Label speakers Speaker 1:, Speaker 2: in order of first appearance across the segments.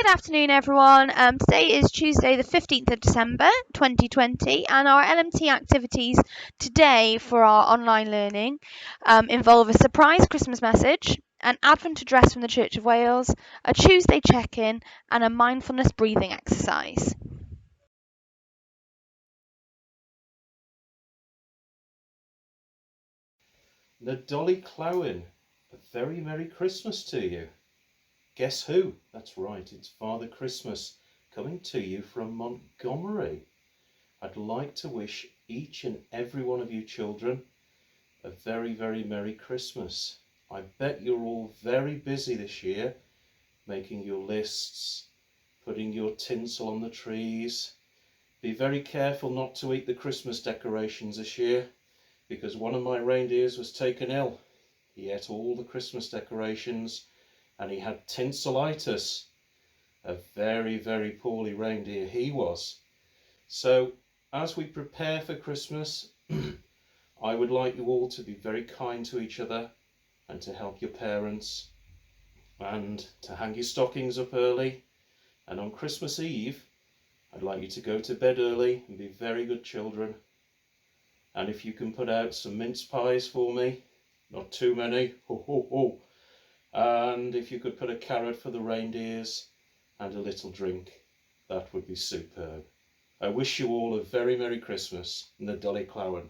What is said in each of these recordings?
Speaker 1: Good afternoon, everyone. Today is Tuesday, the 15th of December 2020, and our LMT activities today for our online learning involve a surprise Christmas message, an Advent address from the Church of Wales, a Tuesday check-in, and a mindfulness breathing exercise.
Speaker 2: Dolly Clowin, a very Merry Christmas to you. Guess who? That's right, it's Father Christmas coming to you from Montgomery. I'd like to wish each and every one of you children a very Merry Christmas. I bet you're all very busy this year, making your lists, putting your tinsel on the trees. Be very careful not to eat the Christmas decorations this year, because one of my reindeers was taken ill. He ate all the Christmas decorations and he had tinselitis. A very poorly reindeer he was. So as we prepare for Christmas, I would like you all to be very kind to each other and to help your parents and to hang your stockings up early. And on Christmas Eve, I'd like you to go to bed early and be very good children. And if you can put out some mince pies for me, not too many, ho ho ho. And if you could put a carrot for the reindeers and a little drink, that would be superb. I wish you all a very Merry Christmas, Dolly Clowin.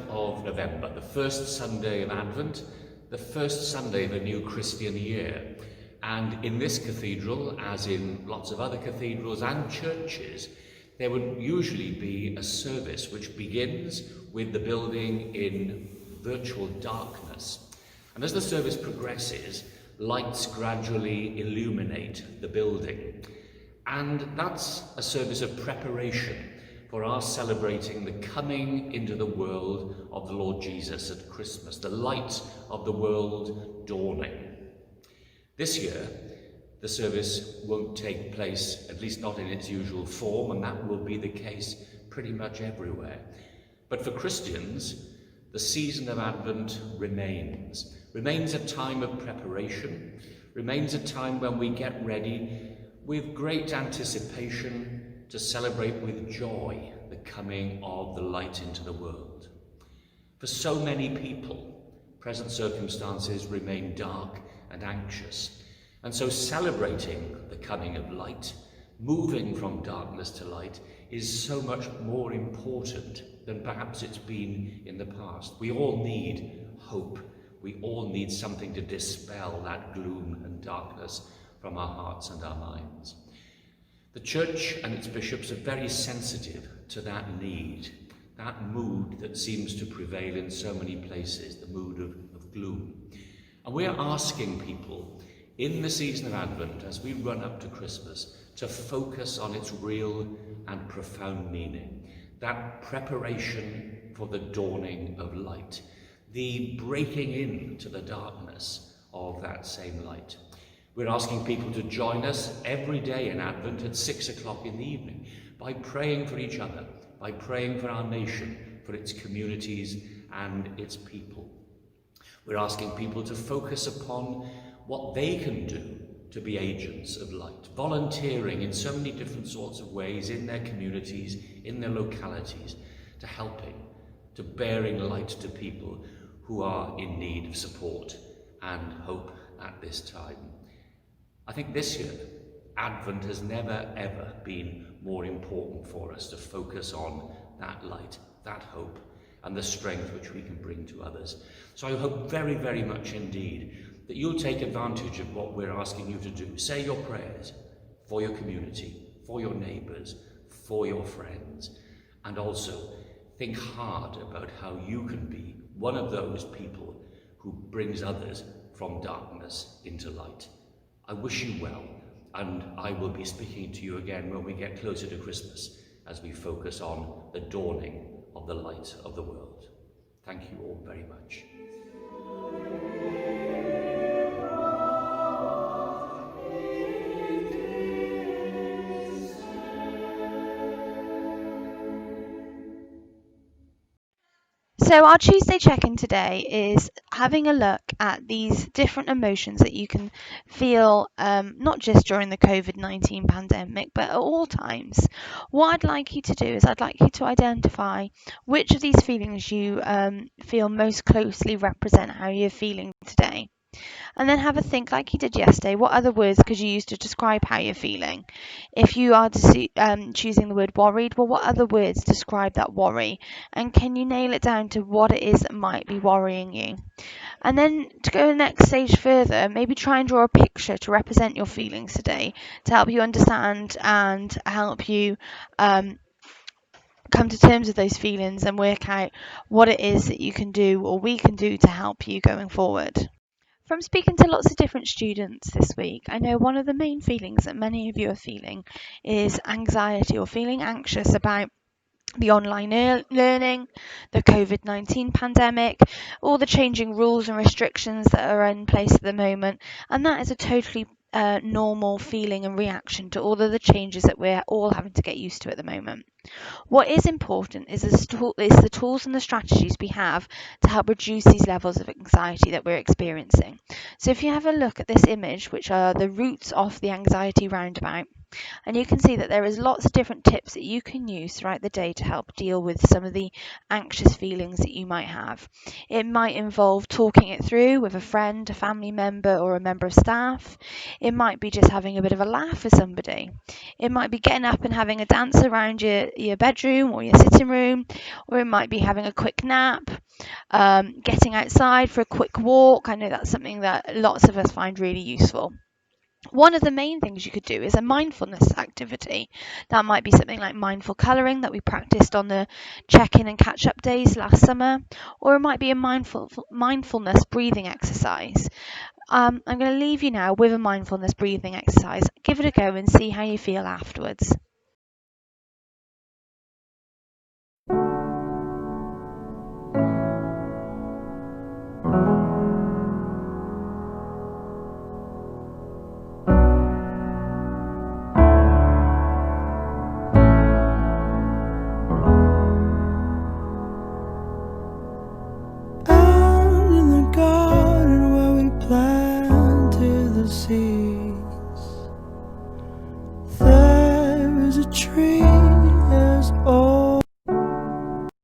Speaker 3: Of November, the first Sunday of Advent, the first Sunday of a new Christian year. And in this cathedral, as in lots of other cathedrals and churches, there would usually be a service which begins with the building in virtual darkness. And as the service progresses, lights gradually illuminate the building. And that's a service of preparation for our celebrating the coming into the world of the Lord Jesus at Christmas, the light of the world dawning. This year, the service won't take place, at least not in its usual form, and that will be the case pretty much everywhere. But for Christians, the season of Advent remains a time of preparation, remains a time when we get ready with great anticipation to celebrate with joy the coming of the light into the world. For so many people, present circumstances remain dark and anxious, and so celebrating the coming of light, moving from darkness to light, is so much more important than perhaps it's been in the past. We all need hope. We all need something to dispel that gloom and darkness from our hearts and our minds. The Church and its bishops are very sensitive to that need, that mood that seems to prevail in so many places, the mood of gloom. And we're asking people in the season of Advent, as we run up to Christmas, to focus on its real and profound meaning, that preparation for the dawning of light, the breaking into the darkness of that same light. We're asking people to join us every day in Advent at 6 o'clock in the evening by praying for each other, by praying for our nation, for its communities and its people. We're asking people to focus upon what they can do to be agents of light, volunteering in so many different sorts of ways in their communities, in their localities, to helping, to bearing light to people who are in need of support and hope at this time. I think this year, Advent has never ever been more important for us to focus on that light, that hope, and the strength which we can bring to others. So I hope very much indeed that you'll take advantage of what we're asking you to do. Say your prayers for your community, for your neighbours, for your friends, and also think hard about how you can be one of those people who brings others from darkness into light. I wish you well, and I will be speaking to you again when we get closer to Christmas as we focus on the dawning of the light of the world. Thank you all very much.
Speaker 1: So our Tuesday check-in today is having a look at these different emotions that you can feel, not just during the COVID-19 pandemic, but at all times. What I'd like you to do is I'd like you to identify which of these feelings you feel most closely represent how you're feeling today. And then have a think like you did yesterday. What other words could you use to describe how you're feeling? If you are choosing the word worried, well, what other words describe that worry? And can you nail it down to what it is that might be worrying you? And then to go the next stage further, maybe try and draw a picture to represent your feelings today, to help you understand and help you come to terms with those feelings and work out what it is that you can do or we can do to help you going forward. From speaking to lots of different students this week, I know one of the main feelings that many of you are feeling is anxiety or feeling anxious about the online learning, the COVID-19 pandemic, all the changing rules and restrictions that are in place at the moment, and that is a totally normal feeling and reaction to all of the changes that we're all having to get used to at the moment. What is important is the tools and the strategies we have to help reduce these levels of anxiety that we're experiencing. So if you have a look at this image, which are the roots of the anxiety roundabout, and you can see that there is lots of different tips that you can use throughout the day to help deal with some of the anxious feelings that you might have. It might involve talking it through with a friend, a family member, or a member of staff. It might be just having a bit of a laugh with somebody. It might be getting up and having a dance around your bedroom or your sitting room, or it might be having a quick nap, getting outside for a quick walk. I know that's something that lots of us find really useful. One of the main things you could do is a mindfulness activity. That might be something like mindful colouring that we practiced on the check-in and catch-up days last summer, or it might be a mindfulness breathing exercise. I'm going to leave you now with a mindfulness breathing exercise. Give it a go and see how you feel afterwards.